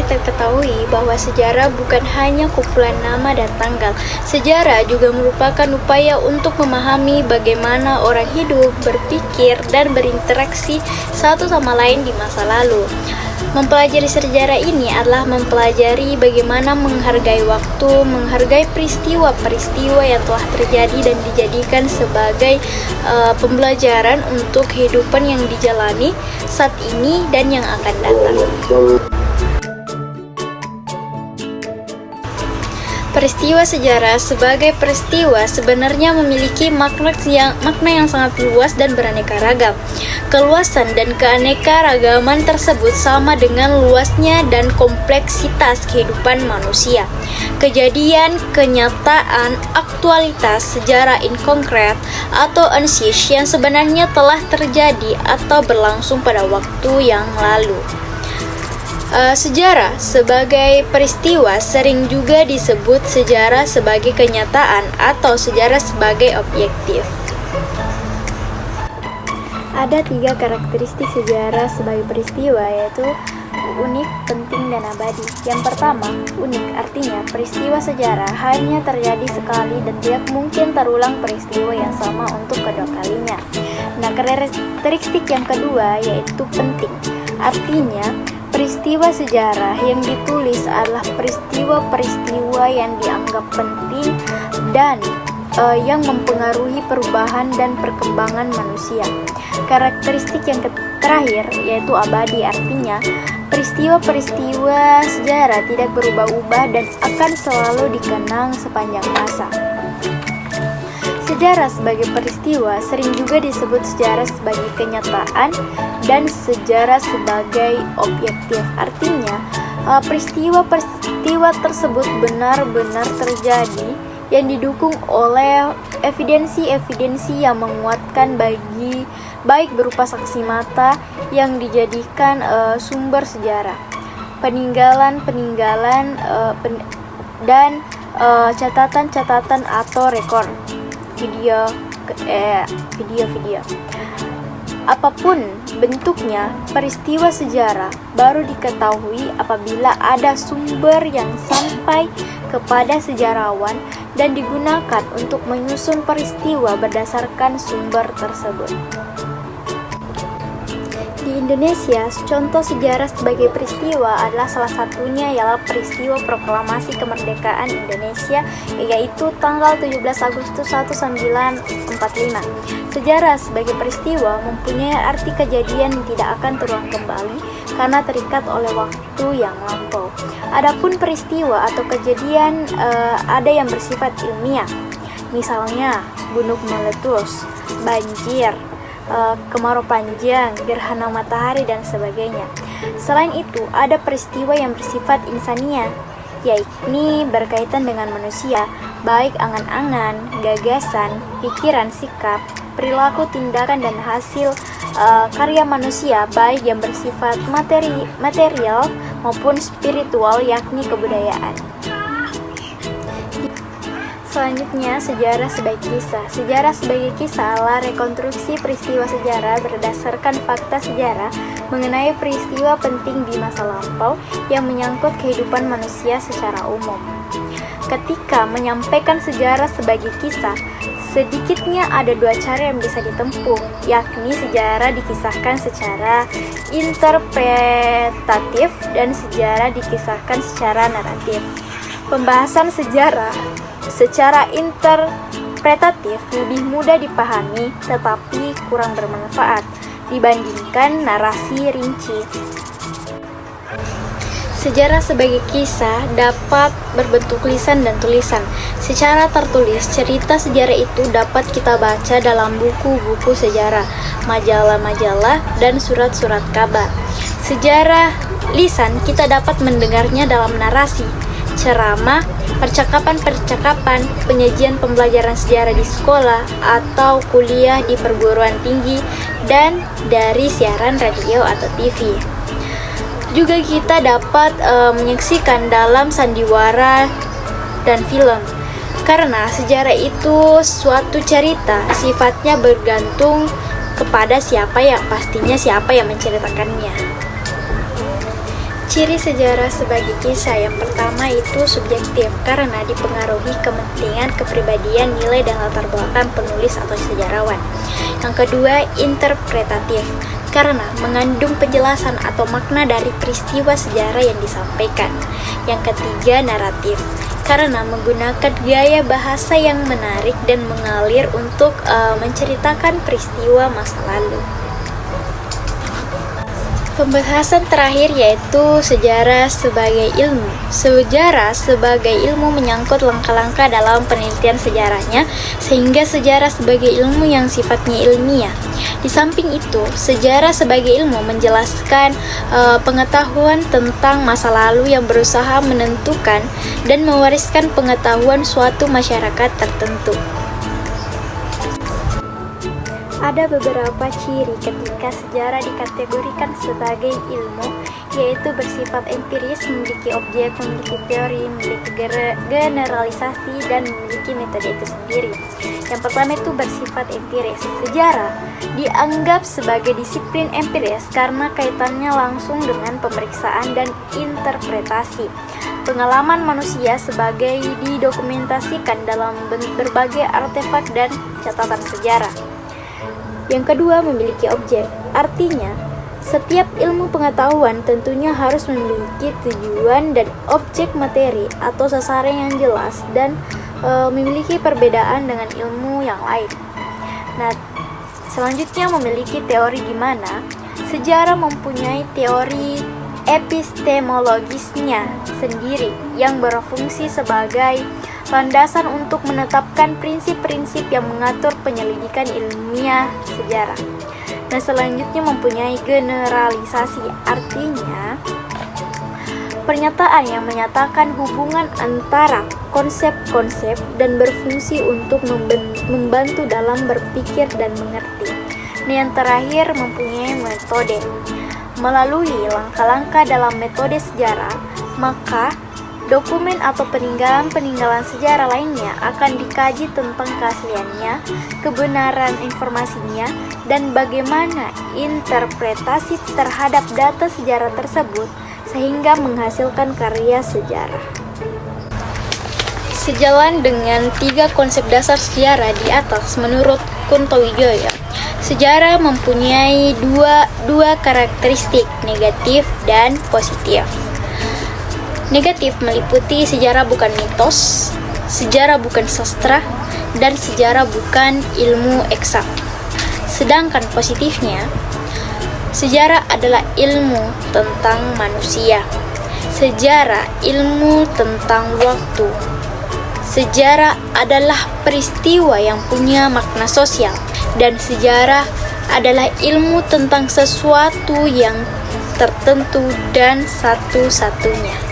kita ketahui bahwa sejarah bukan hanya kumpulan nama dan tanggal. Sejarah juga merupakan upaya untuk memahami bagaimana orang hidup, berpikir, dan berinteraksi satu sama lain di masa lalu. Mempelajari sejarah ini adalah mempelajari bagaimana menghargai waktu, menghargai peristiwa-peristiwa yang telah terjadi dan dijadikan sebagai pembelajaran untuk kehidupan yang dijalani saat ini dan yang akan datang. Peristiwa sejarah sebagai peristiwa sebenarnya memiliki makna yang sangat luas dan beraneka ragam. Keluasan dan keanekaragaman tersebut sama dengan luasnya dan kompleksitas kehidupan manusia. Kejadian, kenyataan, aktualitas, sejarah in konkret atau unsich yang sebenarnya telah terjadi atau berlangsung pada waktu yang lalu. Sejarah sebagai peristiwa sering juga disebut sejarah sebagai kenyataan atau sejarah sebagai objektif. Ada 3 karakteristik sejarah sebagai peristiwa, yaitu unik, penting, dan abadi. Yang pertama, unik, artinya peristiwa sejarah hanya terjadi sekali dan tidak mungkin terulang peristiwa yang sama untuk kedua kalinya. Nah, karakteristik yang kedua yaitu penting, artinya peristiwa sejarah yang ditulis adalah peristiwa-peristiwa yang dianggap penting dan yang mempengaruhi perubahan dan perkembangan manusia. Karakteristik yang terakhir yaitu abadi, artinya peristiwa-peristiwa sejarah tidak berubah-ubah dan akan selalu dikenang sepanjang masa. Sejarah sebagai peristiwa sering juga disebut sejarah sebagai kenyataan dan sejarah sebagai objektif. Artinya, peristiwa-peristiwa tersebut benar-benar terjadi yang didukung oleh evidensi-evidensi yang menguatkan baik berupa saksi mata yang dijadikan sumber sejarah, peninggalan dan catatan-catatan atau rekor video. Apapun bentuknya, peristiwa sejarah baru diketahui apabila ada sumber yang sampai kepada sejarawan dan digunakan untuk menyusun peristiwa berdasarkan sumber tersebut. Di Indonesia, contoh sejarah sebagai peristiwa adalah salah satunya ialah peristiwa proklamasi kemerdekaan Indonesia, yaitu tanggal 17 Agustus 1945. Sejarah sebagai peristiwa mempunyai arti kejadian yang tidak akan terulang kembali karena terikat oleh waktu yang lampau. Adapun peristiwa atau kejadian ada yang bersifat ilmiah, misalnya gunung meletus, banjir, kemarau panjang, gerhana matahari, dan sebagainya. Selain itu, ada peristiwa yang bersifat insaniah, yakni berkaitan dengan manusia, baik angan-angan, gagasan, pikiran, sikap, perilaku, tindakan, dan hasil karya manusia, baik yang bersifat material maupun spiritual, yakni kebudayaan. Selanjutnya, sejarah sebagai kisah. Sejarah sebagai kisah adalah rekonstruksi peristiwa sejarah berdasarkan fakta sejarah mengenai peristiwa penting di masa lampau yang menyangkut kehidupan manusia secara umum. Ketika menyampaikan sejarah sebagai kisah, sedikitnya ada 2 cara yang bisa ditempuh, yakni sejarah dikisahkan secara interpretatif dan sejarah dikisahkan secara naratif. Pembahasan sejarah secara interpretatif lebih mudah dipahami tetapi kurang bermanfaat dibandingkan narasi rinci. Sejarah sebagai kisah dapat berbentuk lisan dan tulisan. Secara tertulis, cerita sejarah itu dapat kita baca dalam buku-buku sejarah, majalah-majalah, dan surat-surat kabar. Sejarah lisan kita dapat mendengarnya dalam narasi, ceramah, percakapan-percakapan, penyajian pembelajaran sejarah di sekolah atau kuliah di perguruan tinggi, dan dari siaran radio atau TV. Juga kita dapat menyaksikan dalam sandiwara dan film. Karena sejarah itu suatu cerita, sifatnya bergantung kepada siapa yang menceritakannya. Ciri sejarah sebagai kisah yang pertama itu subjektif karena dipengaruhi kepentingan, kepribadian, nilai, dan latar belakang penulis atau sejarawan. Yang kedua, interpretatif karena mengandung penjelasan atau makna dari peristiwa sejarah yang disampaikan. Yang ketiga, naratif karena menggunakan gaya bahasa yang menarik dan mengalir untuk menceritakan peristiwa masa lalu. Pembahasan terakhir yaitu sejarah sebagai ilmu. Sejarah sebagai ilmu menyangkut langkah-langkah dalam penelitian sejarahnya, sehingga sejarah sebagai ilmu yang sifatnya ilmiah. Di samping itu, sejarah sebagai ilmu menjelaskan pengetahuan tentang masa lalu yang berusaha menentukan dan mewariskan pengetahuan suatu masyarakat tertentu. Ada beberapa ciri ketika sejarah dikategorikan sebagai ilmu, yaitu bersifat empiris, memiliki objek, memiliki teori, memiliki generalisasi, dan memiliki metode itu sendiri. Yang pertama itu bersifat empiris. Sejarah dianggap sebagai disiplin empiris karena kaitannya langsung dengan pemeriksaan dan interpretasi. Pengalaman manusia sebagai didokumentasikan dalam berbagai artefak dan catatan sejarah. Yang kedua, memiliki objek. Artinya, setiap ilmu pengetahuan tentunya harus memiliki tujuan dan objek materi atau sasaran yang jelas dan memiliki perbedaan dengan ilmu yang lain. Nah, selanjutnya memiliki teori di mana sejarah mempunyai teori epistemologisnya sendiri yang berfungsi sebagai landasan untuk menetapkan prinsip-prinsip yang mengatur penyelidikan ilmiah sejarah. Nah, selanjutnya mempunyai generalisasi, artinya pernyataan yang menyatakan hubungan antara konsep-konsep dan berfungsi untuk membantu dalam berpikir dan mengerti. Nah, yang terakhir mempunyai metode. Melalui langkah-langkah dalam metode sejarah, maka dokumen atau peninggalan sejarah lainnya akan dikaji tentang keasliannya, kebenaran informasinya, dan bagaimana interpretasi terhadap data sejarah tersebut sehingga menghasilkan karya sejarah. Sejalan dengan 3 konsep dasar sejarah di atas, menurut Kunto Wijoyo, sejarah mempunyai dua karakteristik, negatif dan positif. Negatif meliputi sejarah bukan mitos, sejarah bukan sastra, dan sejarah bukan ilmu eksak. Sedangkan positifnya, sejarah adalah ilmu tentang manusia. Sejarah ilmu tentang waktu. Sejarah adalah peristiwa yang punya makna sosial, dan sejarah adalah ilmu tentang sesuatu yang tertentu dan satu-satunya.